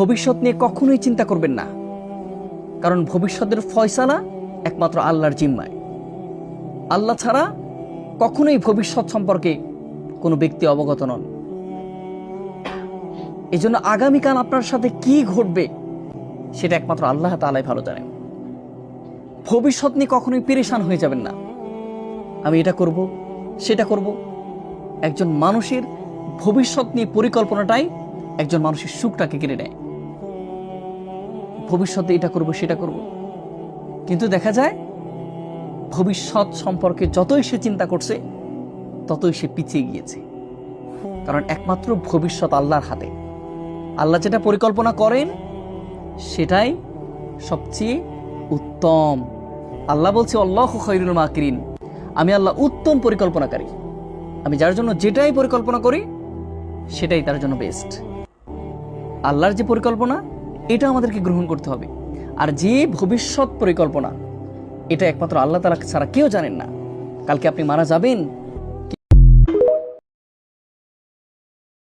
ভবিষ্যৎ নিয়ে কখনোই চিন্তা করবেন না, কারণ ভবিষ্যতের ফয়সালা একমাত্র আল্লাহর জিম্মায়। আল্লাহ ছাড়া কখনোই ভবিষ্যৎ সম্পর্কে কোনো ব্যক্তি অবগত নন। এজন্য আগামীকাল আপনার সাথে কি ঘটবে সেটা একমাত্র আল্লাহ তাআলাই ভালো জানেন। ভবিষ্যৎ নিয়ে কখনোই পেরেশান হয়ে যাবেন না, আমি এটা করব সেটা করব। একজন মানুষের ভবিষ্যৎ নিয়ে পরিকল্পনাটাই একজন মানুষের সুখটাকে কেড়ে নেয়। ভবিষ্যতে এটা করব সেটা করব, কিন্তু দেখা যায় ভবিষ্যৎ সম্পর্কে যতই সে চিন্তা করছে ততই সে পিছিয়ে গিয়েছে। কারণ একমাত্র ভবিষ্যৎ আল্লাহর হাতে। আল্লাহ যেটা পরিকল্পনা করেন সেটাই সবচেয়ে উত্তম। আল্লাহ বলছে আল্লাহু খায়রুল মাকিরিন, আমি আল্লাহ উত্তম পরিকল্পনাকারী। আমি যার জন্য যেটাই পরিকল্পনা করি সেটাই তার জন্য বেস্ট। আল্লাহর যে পরিকল্পনা এটা আমাদেরকে গ্রহণ করতে হবে। আর যে ভবিষ্যৎ পরিকল্পনা এটা একমাত্র আল্লাহ তাআলা ছাড়া কেউ জানেন না। কালকে আপনি মারা যাবেন